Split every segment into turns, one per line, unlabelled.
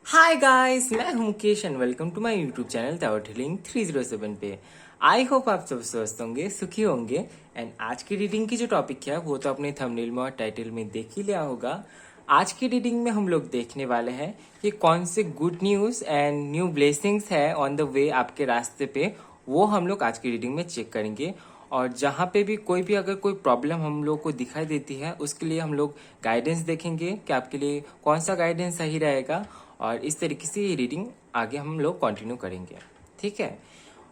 हाय guys, मैं हूं Mukesh and welcome to my YouTube channel tower healing 307 पे। आई होप आप सब स्वस्थ होंगे, सुखी होंगे। एंड आज की रीडिंग की जो टॉपिक है वो तो अपने थंबनेल में और टाइटल में देख ही लिया होगा। आज की रीडिंग में हम लोग देखने वाले हैं कि कौन से good news and new blessings है ऑन द वे आपके रास्ते पे, वो हम लोग आज की रीडिंग में चेक करेंगे। और जहाँ पे भी अगर कोई प्रॉब्लम हम लोग को दिखाई देती है उसके लिए हम लोग गाइडेंस देखेंगे कि आपके लिए कौन सा गाइडेंस सही रहेगा। और इस तरीके से ये रीडिंग आगे हम लोग कंटिन्यू करेंगे, ठीक है।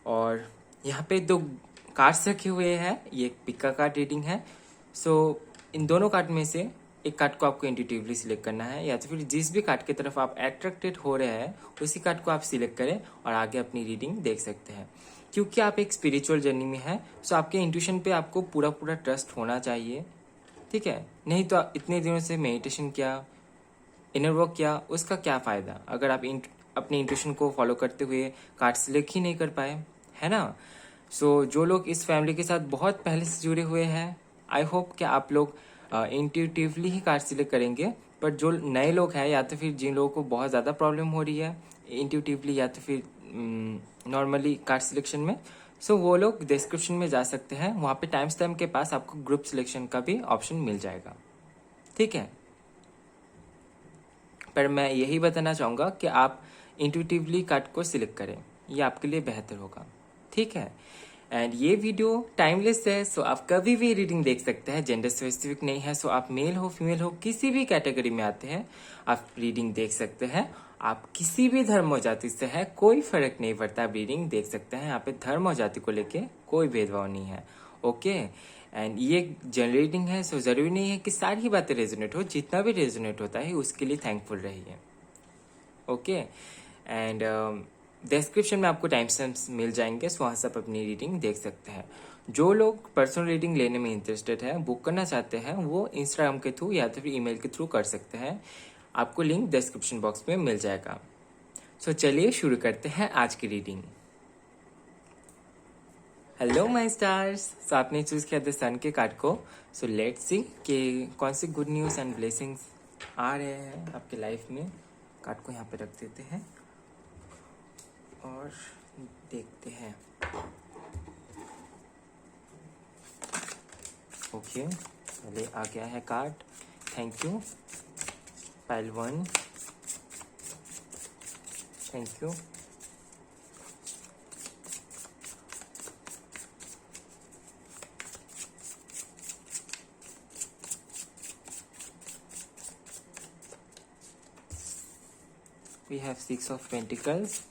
और यहाँ पे दो कार्ड्स रखे हुए हैं, ये एक पिक का कार्ड रीडिंग है। सो इन दोनों कार्ड में से एक कार्ड को आपको इंट्यूटिवली सिलेक्ट करना है, या तो फिर जिस भी कार्ड की तरफ आप अट्रैक्टेड हो रहे हैं उसी कार्ड को आप सिलेक्ट करें और आगे अपनी रीडिंग देख सकते हैं। क्योंकि आप एक स्पिरिचुअल जर्नी में हैं, सो आपके इंट्यूशन पे आपको पूरा पूरा ट्रस्ट होना चाहिए, ठीक है। नहीं तो इतने दिनों से मेडिटेशन किया, इनर वर्क किया, उसका क्या फ़ायदा अगर आप अपने इंट्यूशन को फॉलो करते हुए कार्ड सिलेक्ट ही नहीं कर पाए, है ना। जो लोग इस फैमिली के साथ बहुत पहले से जुड़े हुए हैं, आई होप कि आप लोग इंट्यूटिवली ही कार्ड सिलेक्ट करेंगे। पर जो नए लोग हैं या तो फिर जिन लोगों को बहुत ज़्यादा प्रॉब्लम हो रही है इंट्यूटिवली या तो फिर नॉर्मली कार्ड सिलेक्शन में, वो लोग डिस्क्रिप्शन में जा सकते हैं, वहाँ पे टाइम स्टैम्प के पास आपको ग्रुप सिलेक्शन का भी ऑप्शन मिल जाएगा, ठीक है। पर मैं यही बताना चाहूँगा कि आप इंट्यूटिवली कार्ड को सिलेक्ट करें, ये आपके लिए बेहतर होगा, ठीक है। एंड ये वीडियो टाइमलेस है, सो आप कभी भी रीडिंग देख सकते हैं, जेंडर स्पेसिफिक नहीं है। सो आप मेल हो फीमेल हो किसी भी कैटेगरी में आते हैं आप रीडिंग देख सकते हैं। आप किसी भी धर्म और जाति से है, कोई फर्क नहीं पड़ता, आप रीडिंग देख सकते हैं। यहाँ पे धर्म और जाति को लेके कोई भेदभाव नहीं है, ओके। एंड ये जनरेटिंग है, सो जरूरी नहीं है कि सारी बातें रेजोनेट हो, जितना भी रेजोनेट होता है उसके लिए थैंकफुल रहिए, ओके। एंड डिस्क्रिप्शन में आपको टाइम स्टैम्प्स मिल जाएंगे, सो वहाँ से आप अपनी रीडिंग देख सकते हैं। जो लोग पर्सनल रीडिंग लेने में इंटरेस्टेड है, बुक करना चाहते हैं, वो इंस्टाग्राम के थ्रू या तो फिर ईमेल के थ्रू कर सकते हैं। आपको लिंक डिस्क्रिप्शन बॉक्स में मिल जाएगा। सो चलिए शुरू करते हैं आज की रीडिंग। हेलो माय स्टार्स, सो आपने चूज किया द सन के कार्ड को। सो लेट्स सी कि कौन से गुड न्यूज़ एंड ब्लेसिंग्स आ रहे हैं आपके लाइफ में। कार्ड को यहाँ पे रख देते हैं और देखते हैं। ओके, पहले आ गया है card, thank you. Pile 1, thank you. We have 6 of Pentacles,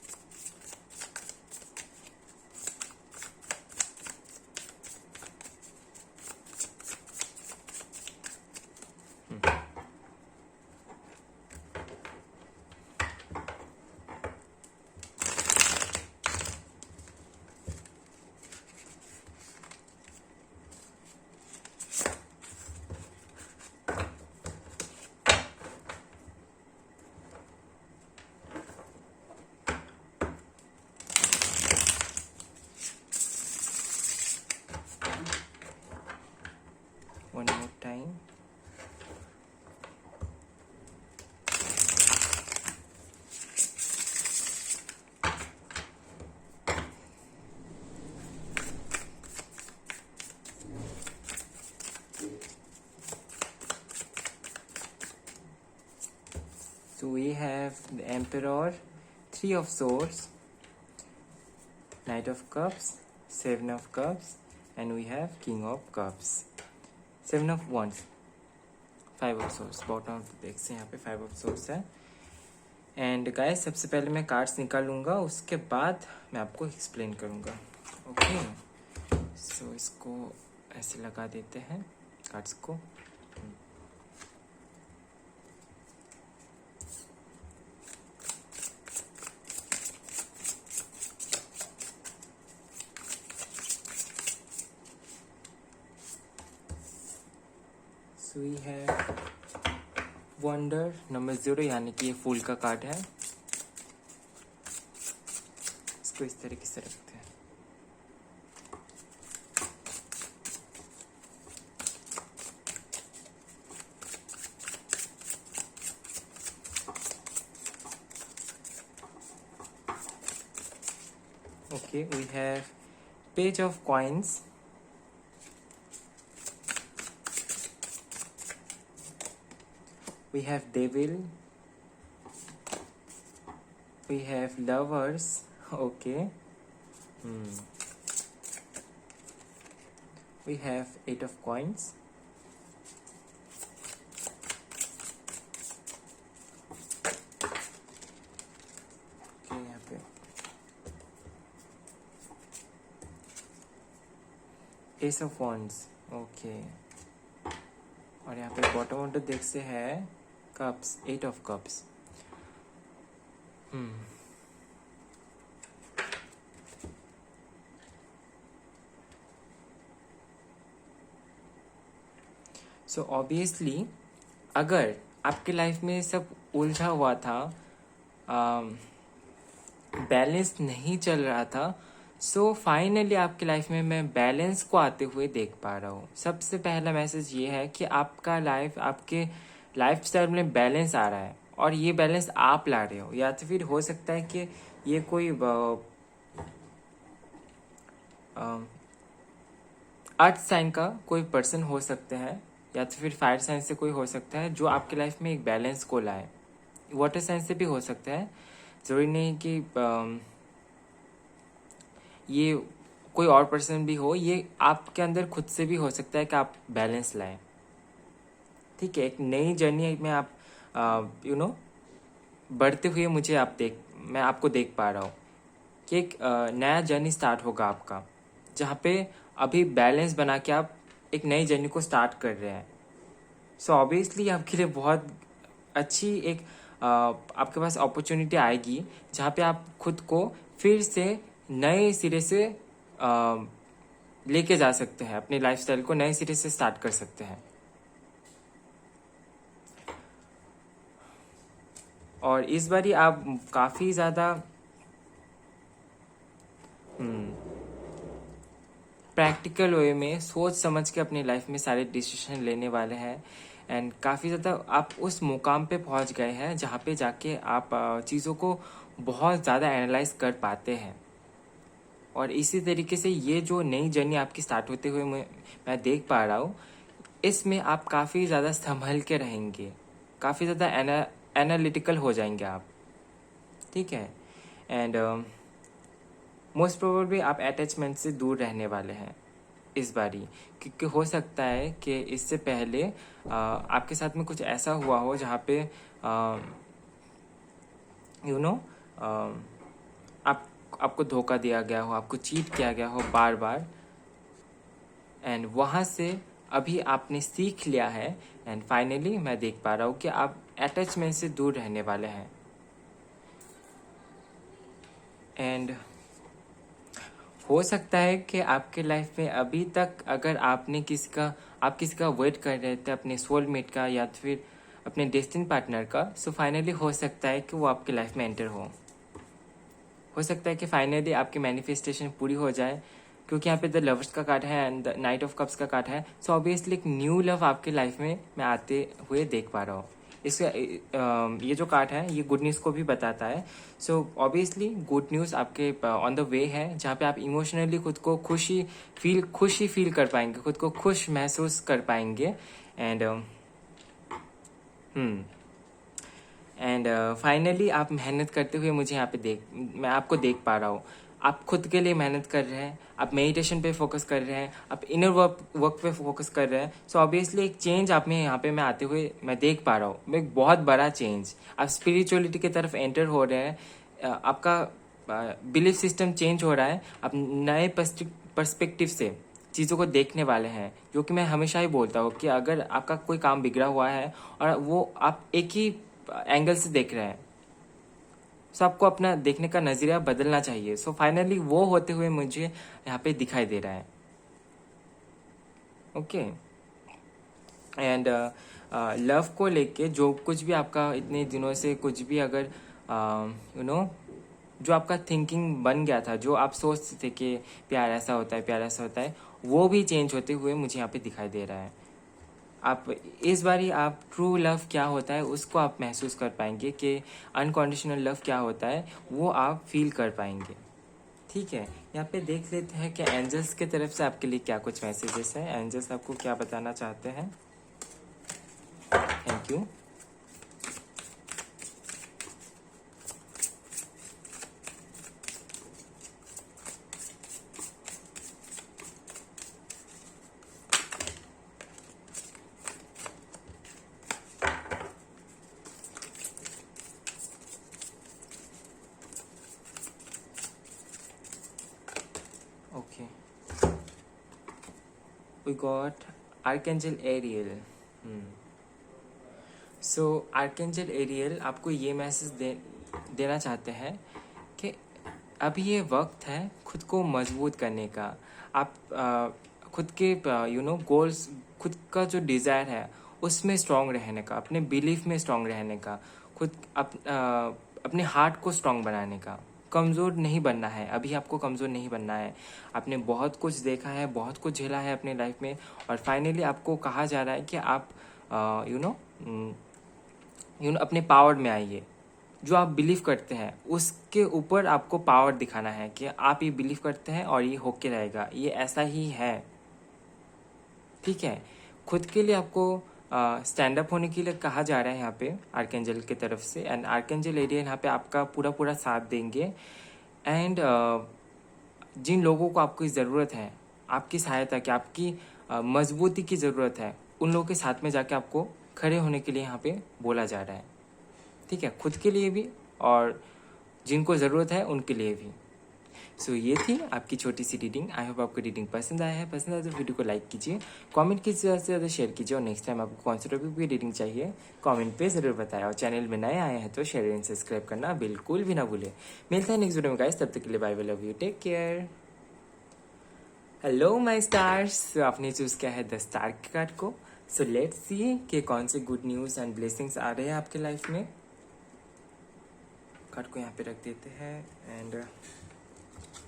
one more time, so we have the Emperor, 3 of Swords, Knight of Cups, 7 of Cups, and we have King of Cups, 7 of Wands, 5 of Swords। Bottom of the deck से यहाँ पे 5 of Swords है। And guys, सबसे पहले मैं cards निकालूंगा, उसके बाद मैं आपको एक्सप्लेन करूंगा, ओके। सो इसको ऐसे लगा देते हैं कार्ड्स को। So we have wonder number 0, यानी कि ये फूल का कार्ड है। इसको इस तरीके से रखते हैं। Okay, we have page of coins, we have devil, we have lovers. Okay. We have 8 of coins, okay, यहाँ पे एस ऑफ wands, ओके। और यहाँ पे बॉटम ऑफ द डेक से है cups, 8 of cups. So obviously अगर आपके life में सब उलझा हुआ था, बैलेंस नहीं चल रहा था, सो फाइनली आपके लाइफ में मैं बैलेंस को आते हुए देख पा रहा हूँ। सबसे पहला मैसेज ये है कि आपका लाइफ, आपके लाइफ स्टाइल में बैलेंस आ रहा है और ये बैलेंस आप ला रहे हो। या तो फिर हो सकता है कि ये कोई अर्थ साइन का कोई पर्सन हो सकते हैं, या तो फिर फायर साइन से कोई हो सकता है जो आपके लाइफ में एक बैलेंस को लाए। वाटर साइन से भी हो सकता है, जरूरी नहीं कि ये कोई और पर्सन भी हो, ये आपके अंदर खुद से भी हो सकता है कि आप बैलेंस लाएं। ठीक है, एक नई जर्नी में आप बढ़ते हुए मैं आपको देख पा रहा हूँ कि एक नया जर्नी स्टार्ट होगा आपका, जहाँ पे अभी बैलेंस बना के आप एक नई जर्नी को स्टार्ट कर रहे हैं। सो ऑब्वियसली आपके लिए बहुत अच्छी एक आपके पास अपॉर्चुनिटी आएगी जहाँ पे आप खुद को फिर से नए सिरे से लेके जा सकते हैं, अपनी लाइफस्टाइल को नए सिरे से स्टार्ट कर सकते हैं। और इस बारी आप काफी ज्यादा प्रैक्टिकल वे में सोच समझ के अपनी लाइफ में सारे डिसीजन लेने वाले हैं, एंड काफ़ी ज़्यादा आप उस मुकाम पे पहुंच गए हैं जहाँ पे जाके आप चीज़ों को बहुत ज़्यादा एनालाइज कर पाते हैं। और इसी तरीके से ये जो नई जर्नी आपकी स्टार्ट होते हुए मैं देख पा रहा हूँ, इसमें आप काफ़ी ज़्यादा संभल के रहेंगे, काफ़ी ज़्यादा एनालिटिकल हो जाएंगे आप। ठीक है, एंड मोस्ट प्रोबेबली आप अटैचमेंट से दूर रहने वाले हैं इस बारी, क्योंकि हो सकता है कि इससे पहले आपके साथ में कुछ ऐसा हुआ हो जहाँ पे आपको धोखा दिया गया हो, आपको चीट किया गया हो बार बार, एंड वहाँ से अभी आपने सीख लिया है, एंड फाइनली मैं देख पा रहा हूँ कि आप अटैचमेंट से दूर रहने वाले हैं। एंड हो सकता है कि आपके लाइफ में अभी तक अगर आप किसी का वेट कर रहे थे, अपने सोलमेट का या तो फिर अपने डेस्टिनी पार्टनर का, सो फाइनली हो सकता है कि वो आपके लाइफ में एंटर हो सकता है कि फाइनली आपकी मैनिफेस्टेशन पूरी हो जाए, क्योंकि यहाँ पे द लवर्स का कार्ड है and the night of cups का कार्ड है। सो ऑब्वियसली एक न्यू लव आपके लाइफ में मैं आते हुए देख पा रहा हूँ। इसका ये जो कार्ड है ये गुड न्यूज़ को भी बताता है। सो ऑब्वियसली गुड न्यूज़ आपके ऑन द वे है, जहाँ पे आप इमोशनली खुद को खुशी फील कर पाएंगे, खुद को खुश महसूस कर पाएंगे। एंड फाइनली आप मेहनत करते हुए मुझे यहाँ पे मैं आपको देख पा रहा हूँ। आप खुद के लिए मेहनत कर रहे हैं, आप मेडिटेशन पे फोकस कर रहे हैं, आप इनर वर्क पे फोकस कर रहे हैं। सो ऑब्वियसली एक चेंज आप में यहाँ पे मैं आते हुए मैं देख पा रहा हूँ, एक बहुत बड़ा चेंज। आप स्पिरिचुअलिटी की तरफ एंटर हो रहे हैं, आपका बिलीफ सिस्टम चेंज हो रहा है, आप नए पर्सपेक्टिव से चीज़ों को देखने वाले हैं। जो कि मैं हमेशा ही बोलता हूँ कि अगर आपका कोई काम बिगड़ा हुआ है और वो आप एक ही एंगल से देख रहे हैं, सो आपको अपना देखने का नजरिया बदलना चाहिए। सो फाइनली वो होते हुए मुझे यहाँ पे दिखाई दे रहा है। ओके, एंड लव को लेके जो कुछ भी आपका इतने दिनों से कुछ भी अगर जो आपका थिंकिंग बन गया था, जो आप सोचते थे कि प्यार ऐसा होता है, प्यार ऐसा होता है, वो भी चेंज होते हुए मुझे यहाँ पे दिखाई दे रहा है। आप इस बारी आप ट्रू लव क्या होता है उसको आप महसूस कर पाएंगे, कि अनकंडीशनल लव क्या होता है वो आप फील कर पाएंगे। ठीक है, यहाँ पे देख लेते हैं कि एंजल्स की तरफ से आपके लिए क्या कुछ मैसेजेस हैं, एंजल्स आपको क्या बताना चाहते हैं। Thank you. Okay, we got Archangel Ariel. सो आर्केंजल एरियल आपको ये मैसेज देना चाहते हैं कि अभी ये वक्त है खुद को मजबूत करने का। आप खुद के गोल्स, खुद का जो डिज़ायर है उसमें स्ट्रांग रहने का, अपने बिलीफ में स्ट्रांग रहने का, अपने हार्ट को स्ट्रांग बनाने का। कमज़ोर नहीं बनना है, अभी आपको कमज़ोर नहीं बनना है। आपने बहुत कुछ देखा है, बहुत कुछ झेला है अपने लाइफ में, और फाइनली आपको कहा जा रहा है कि आप अपने पावर में आइए। जो आप बिलीव करते हैं उसके ऊपर आपको पावर दिखाना है कि आप ये बिलीव करते हैं और ये होके रहेगा, ये ऐसा ही है। ठीक है, खुद के लिए आपको स्टैंड अप होने के लिए कहा जा रहा है यहाँ पे आर्केंजल की तरफ से। एंड आर्केंजल एरिया यहाँ पे आपका पूरा पूरा साथ देंगे। एंड जिन लोगों को आपकी ज़रूरत है, आपकी सहायता की, आपकी मजबूती की ज़रूरत है, उन लोगों के साथ में जाके आपको खड़े होने के लिए यहाँ पे बोला जा रहा है। ठीक है, खुद के लिए भी और जिनको ज़रूरत है उनके लिए भी। सो ये थी आपकी छोटी सी रीडिंग। आई होप आपको रीडिंग पसंद आया है। पसंद आया तो वीडियो को लाइक कीजिए, कमेंट कीजिए, ज़्यादा से ज़्यादा शेयर कीजिए, और नेक्स्ट टाइम आपको कौन से टॉपिक की रीडिंग चाहिए कमेंट पे ज़रूर बताएं। और चैनल में नए आए हैं तो शेयर एंड सब्सक्राइब करना बिल्कुल भी ना भूलें। मिलता है नेक्स्ट वीडियो में गाइस, तब तक के लिए bye bye, love you, take care. Hello my stars, आपने चूज़ किया है द स्टार कार्ड को। सो लेट्स सी कि कौन से गुड न्यूज़ एंड ब्लेसिंग्स आ रहे हैं आपके लाइफ में। कार्ड को यहाँ पे रख देते हैं एंड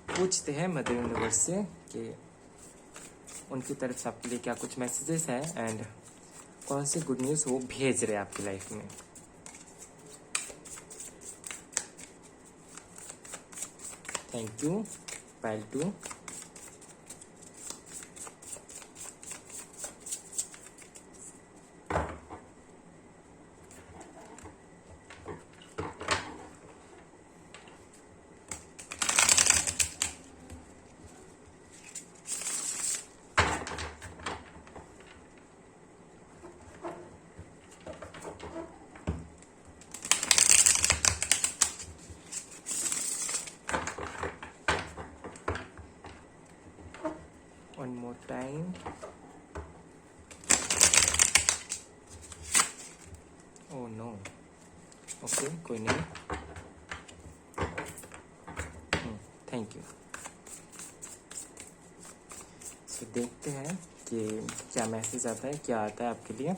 पूछते हैं मदर यूनिवर्स से कि उनकी तरफ से आपके लिए क्या कुछ मैसेजेस हैं एंड कौन से गुड न्यूज़ वो भेज रहे हैं आपकी लाइफ में। Thank you. Pile 2। One more time. Oh no. Okay, कोई नहीं। Thank you. सो देखते हैं कि क्या मैसेज आता है, क्या आता है आपके लिए।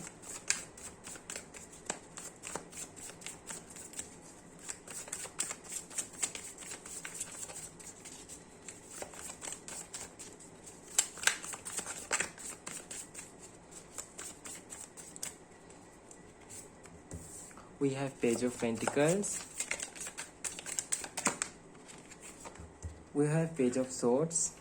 We have Page of Pentacles. We have Page of Swords.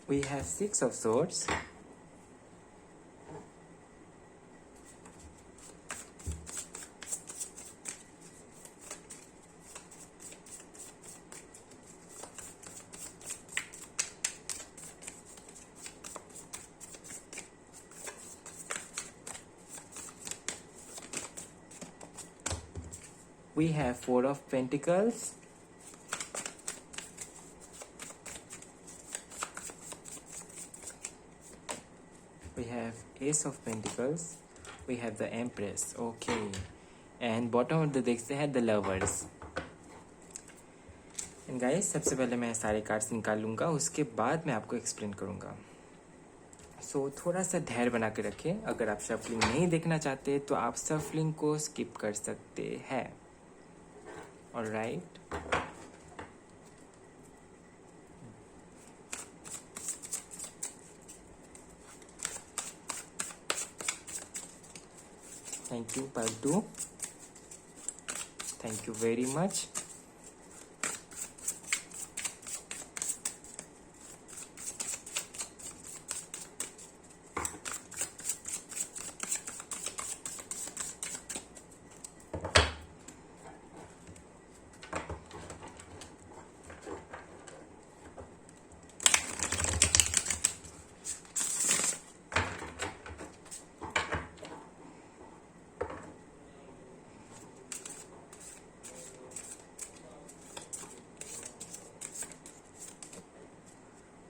We have Six of Swords. We have Four of Pentacles. We have Ace of Pentacles. We have the Empress. Okay. And bottom of the देखते हैं the Lovers. And guys, सबसे पहले मैं सारे cards निकाल लूँगा, उसके बाद मैं आपको एक्सप्लेन करूँगा। सो थोड़ा सा धैर्य बना के रखें। अगर आप शफलिंग नहीं देखना चाहते तो आप शफलिंग को स्किप कर सकते हैं। Alright, thank you Paddu, thank you very much.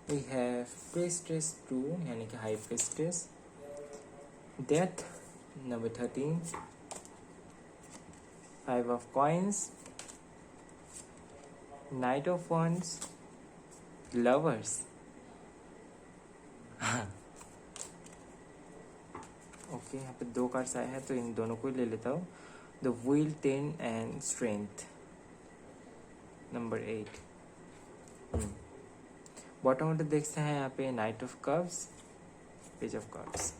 We have Priestess 2 यानी कि High Priestess, Death number 13, 5 of Coins, Knight of Wands, Lovers, okay यहाँ पे 2 कार्ड्स आए हैं तो इन दोनों को ही ले लेता हूँ। The wheel 10 and strength number 8। Bottom order देखते हैं यहाँ पे knight of cups, page of cups.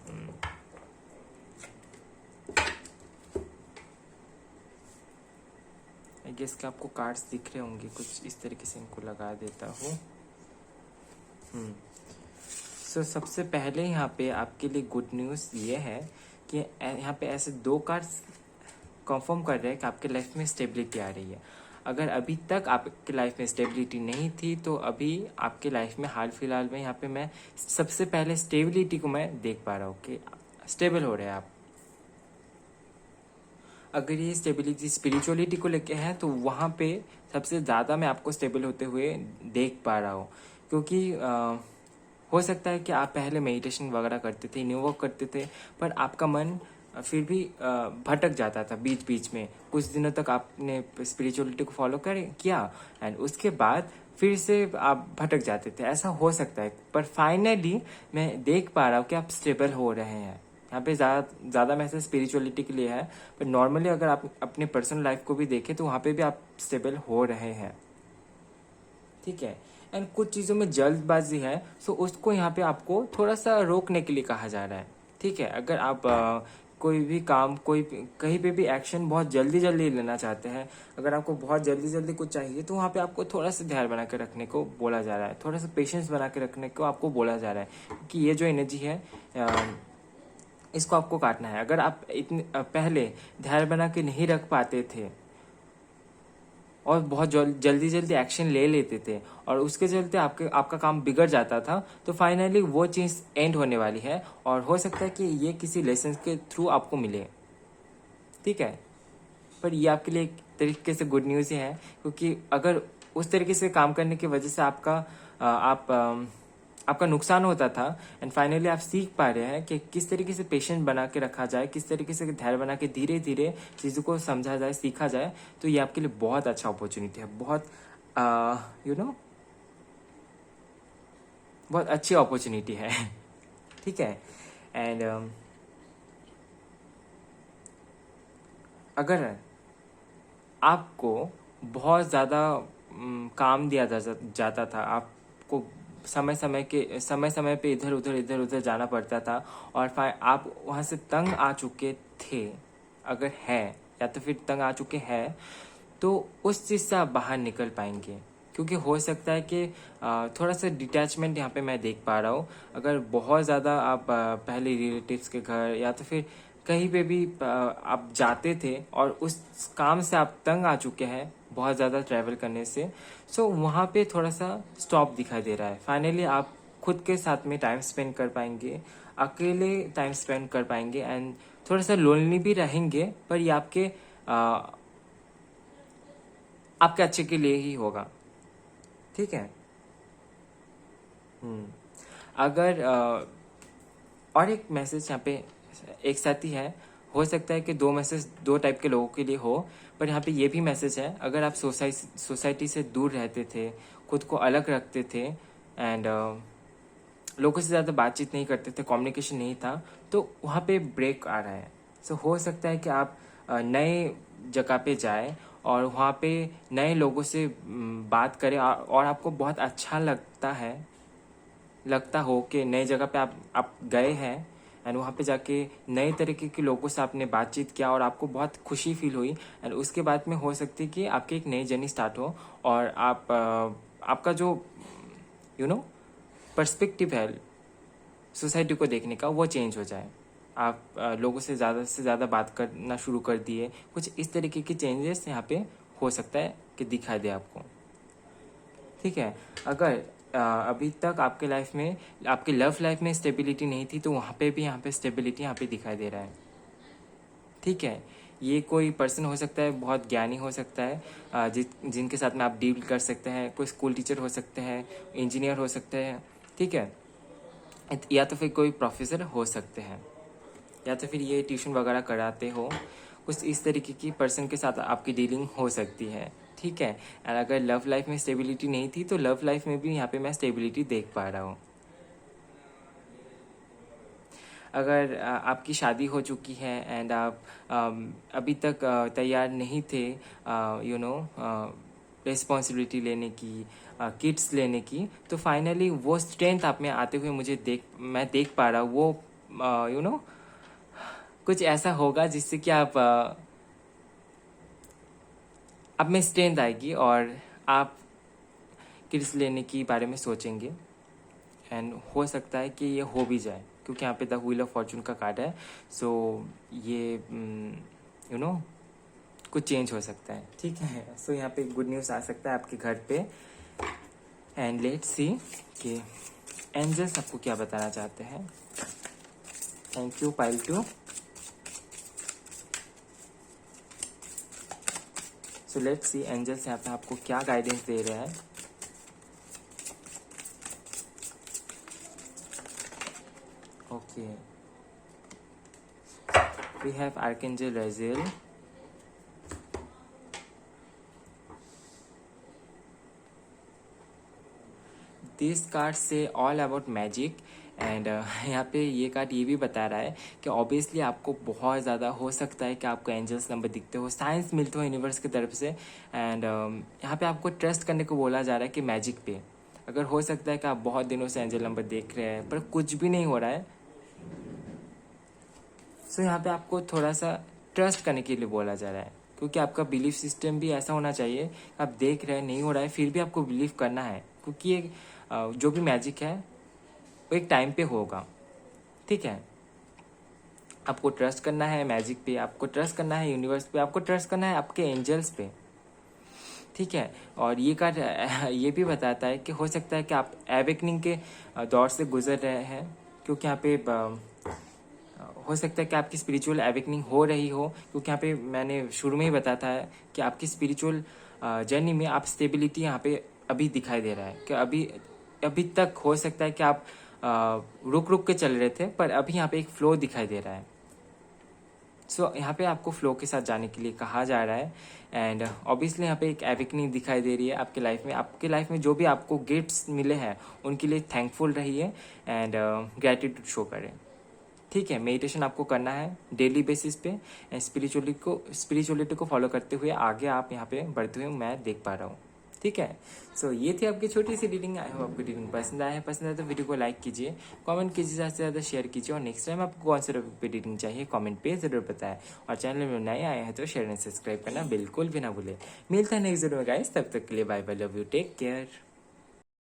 I guess कि आपको कार्ड्स दिख रहे होंगे, कुछ इस तरीके से इनको लगा देता हूँ। सो सबसे पहले यहाँ पे आपके लिए गुड न्यूज़ ये है कि यहाँ पे ऐसे 2 कार्ड्स कंफर्म कर रहे हैं कि आपके लाइफ में स्टेबिलिटी आ रही है। अगर अभी तक आपके लाइफ में स्टेबिलिटी नहीं थी तो अभी आपके लाइफ में हाल फिलहाल में यहाँ पे मैं सबसे पहले स्टेबिलिटी को मैं देख पा रहा हूँ कि स्टेबल हो रहे हैं आप। अगर ये स्टेबिलिटी स्पिरिचुअलिटी को लेके है तो वहाँ पे सबसे ज़्यादा मैं आपको स्टेबल होते हुए देख पा रहा हूँ, क्योंकि हो सकता है कि आप पहले मेडिटेशन वगैरह करते थे, न्यू वर्क करते थे, पर आपका मन फिर भी भटक जाता था बीच बीच में। कुछ दिनों तक आपने स्पिरिचुअलिटी को फॉलो किया एंड उसके बाद फिर से आप भटक जाते थे, ऐसा हो सकता है। पर फाइनली मैं देख पा रहा हूँ कि आप स्टेबल हो रहे हैं। यहाँ पे ज़्यादा मैसेज स्पिरिचुअलिटी के लिए है, पर नॉर्मली अगर आप अपने पर्सनल लाइफ को भी देखें तो वहाँ पे भी आप स्टेबल हो रहे हैं, ठीक है। एंड कुछ चीज़ों में जल्दबाजी है, सो उसको यहाँ पे आपको थोड़ा सा रोकने के लिए कहा जा रहा है, ठीक है। अगर आप कोई भी काम, कहीं पे भी एक्शन बहुत जल्दी लेना चाहते हैं, अगर आपको बहुत जल्दी कुछ चाहिए तो वहाँ पे आपको थोड़ा सा ध्यान बना के रखने को बोला जा रहा है, थोड़ा सा पेशेंस बना के रखने को आपको बोला जा रहा है, क्योंकि ये जो एनर्जी है इसको आपको काटना है। अगर आप इतने पहले ध्यान बना के नहीं रख पाते थे और बहुत जल्दी एक्शन ले लेते थे और उसके चलते आपका काम बिगड़ जाता था, तो फाइनली वो चीज़ एंड होने वाली है और हो सकता है कि ये किसी लेसन के थ्रू आपको मिले, ठीक है। पर ये आपके लिए एक तरीके से गुड न्यूज़ ही है, क्योंकि अगर उस तरीके से काम करने की वजह से आपका नुकसान होता था एंड फाइनली आप सीख पा रहे हैं कि किस तरीके से पेशेंस बना के रखा जाए, किस तरीके से धैर्य बना के धीरे धीरे चीज़ों को समझा जाए, सीखा जाए, तो ये आपके लिए बहुत अच्छा अपॉर्चुनिटी है, बहुत बहुत अच्छी अपॉर्चुनिटी है, ठीक है। एंड अगर आपको बहुत ज़्यादा काम दिया जाता था, आपको समय समय पे इधर उधर जाना पड़ता था और आप वहाँ से तंग आ चुके थे, अगर है या तो फिर तंग आ चुके हैं, तो उस चीज़ से आप बाहर निकल पाएंगे। क्योंकि हो सकता है कि थोड़ा सा डिटैचमेंट यहाँ पे मैं देख पा रहा हूँ। अगर बहुत ज़्यादा आप पहले रिलेटिव्स के घर या तो फिर कहीं पे भी आप जाते थे और उस काम से आप तंग आ चुके हैं बहुत ज़्यादा ट्रैवल करने से, सो वहाँ पे थोड़ा सा स्टॉप दिखाई दे रहा है। फाइनली आप खुद के साथ में टाइम स्पेंड कर पाएंगे, अकेले टाइम स्पेंड कर पाएंगे एंड थोड़ा सा लोनली भी रहेंगे, पर ये आपके अच्छे के लिए ही होगा, ठीक है। अगर और एक मैसेज यहाँ पे एक साथ ही है, हो सकता है कि 2 मैसेज 2 टाइप के लोगों के लिए हो, पर यहाँ पे ये भी मैसेज है, अगर आप सोसाइटी से दूर रहते थे, खुद को अलग रखते थे एंड लोगों से ज़्यादा बातचीत नहीं करते थे, कम्युनिकेशन नहीं था, तो वहाँ पे ब्रेक आ रहा है। सो हो सकता है कि आप नए जगह पे जाए और वहाँ पे नए लोगों से बात करें और आपको बहुत अच्छा लगता हो कि नई जगह पे आप गए हैं एंड वहाँ पे जाके नए तरीके के लोगों से आपने बातचीत किया और आपको बहुत खुशी फील हुई, एंड उसके बाद में हो सकती है कि आपकी एक नई जर्नी स्टार्ट हो और आपका जो पर्सपेक्टिव है सोसाइटी को देखने का वो चेंज हो जाए। आप लोगों से ज़्यादा बात करना शुरू कर दिए, कुछ इस तरीके के चेंजेस यहाँ पे हो सकता है कि दिखाई दे आपको। ठीक है, अगर अभी तक आपके लाइफ में, आपके लव लाइफ में स्टेबिलिटी नहीं थी, तो वहाँ पे भी यहाँ पे स्टेबिलिटी यहाँ पे दिखाई दे रहा है। ठीक है, ये कोई पर्सन हो सकता है, बहुत ज्ञानी हो सकता है, जिनके साथ में आप डील कर सकते हैं। कोई स्कूल टीचर हो सकते हैं, इंजीनियर हो सकते हैं, ठीक है, या तो फिर कोई प्रोफेसर हो सकते हैं, या तो फिर ये ट्यूशन वगैरह कराते हो। कुछ इस तरीके की पर्सन के साथ आपकी डीलिंग हो सकती है। ठीक है, और अगर लव लाइफ में स्टेबिलिटी नहीं थी, तो लव लाइफ में भी यहाँ पे मैं स्टेबिलिटी देख पा रहा हूँ। अगर आपकी शादी हो चुकी है एंड आप अभी तक तैयार नहीं थे रिस्पॉन्सिबिलिटी लेने की, किड्स लेने की, तो फाइनली वो स्ट्रेंथ आप में आते हुए मैं देख पा रहा हूँ। वो कुछ ऐसा होगा जिससे कि आप में स्ट्रेंथ आएगी और आप किड्स लेने की बारे में सोचेंगे, एंड हो सकता है कि ये हो भी जाए, क्योंकि यहाँ पे द व्हील ऑफ फॉर्चून का कार्ड है। सो ये कुछ चेंज हो सकता है। ठीक है, सो यहाँ पे गुड न्यूज़ आ सकता है आपके घर पे, एंड लेट्स सी कि एंजल्स आपको क्या बताना चाहते हैं। Thank you pile 2। So let's see angels यहाँ पे आपको क्या गाइडेंस दे रहे हैं। Okay, we have archangel Raziel, this card says all about magic, and यहाँ पे ये कार्ड ये भी बता रहा है कि ऑब्वियसली आपको बहुत ज़्यादा हो सकता है कि आपको एंजल्स नंबर दिखते हो, साइंस मिलते हो यूनिवर्स की तरफ से, एंड यहाँ पे आपको ट्रस्ट करने को बोला जा रहा है कि मैजिक पे। अगर हो सकता है कि आप बहुत दिनों से एंजल नंबर देख रहे हैं पर कुछ भी नहीं हो रहा है, सो यहाँ पे आपको थोड़ा सा ट्रस्ट करने के लिए बोला जा रहा है, क्योंकि आपका बिलीफ सिस्टम भी ऐसा होना चाहिए। आप देख रहे हैं नहीं हो रहा है, फिर भी आपको बिलीव करना है, क्योंकि ये जो भी मैजिक है वो एक टाइम पे होगा। ठीक है, आपको ट्रस्ट करना है मैजिक पे, आपको ट्रस्ट करना है यूनिवर्स पे, आपको ट्रस्ट करना है आपके एंजल्स पे। ठीक है, और ये कार्ड ये भी बताता है कि हो सकता है कि आप एवेकनिंग के दौर से गुजर रहे हैं, क्योंकि यहाँ पे हो सकता है कि आपकी स्पिरिचुअल एवेकनिंग हो रही हो, क्योंकि यहाँ पे मैंने शुरू में ही बताया था कि आपकी स्पिरिचुअल जर्नी में आप स्टेबिलिटी यहाँ पे अभी दिखाई दे रहा है कि अभी तक हो सकता है कि आप रुक रुक के चल रहे थे, पर अभी यहाँ पे एक फ्लो दिखाई दे रहा है। सो यहाँ पे आपको फ्लो के साथ जाने के लिए कहा जा रहा है, एंड ऑब्वियसली यहाँ पे एक एवेकनिंग दिखाई दे रही है आपके लाइफ में। आपके लाइफ में जो भी आपको गिफ्ट्स मिले हैं उनके लिए थैंकफुल रहिए एंड ग्रेटिट्यूड शो करें। ठीक है, मेडिटेशन आपको करना है डेली बेसिस पे, एंड स्पिरिचुअलिटी को फॉलो करते हुए आगे आप यहाँ पे बढ़ते हुए मैं देख पा रहा हूँ। ठीक है, सो ये थी आपकी छोटी सी रीडिंग। आई होप आपको रीडिंग पसंद आया है। पसंद आया तो वीडियो को लाइक कीजिए, कमेंट कीजिए, ज़्यादा से ज़्यादा शेयर कीजिए, और नेक्स्ट टाइम आपको कौन से टॉपिक पे रीडिंग चाहिए कमेंट पे ज़रूर बताएं, और चैनल में नए आए हैं तो शेयर एंड सब्सक्राइब करना बिल्कुल भी ना भूलें। मिलता है नेक्स्ट वीडियो में गाइस, तब तक के लिए bye bye, love you, take care.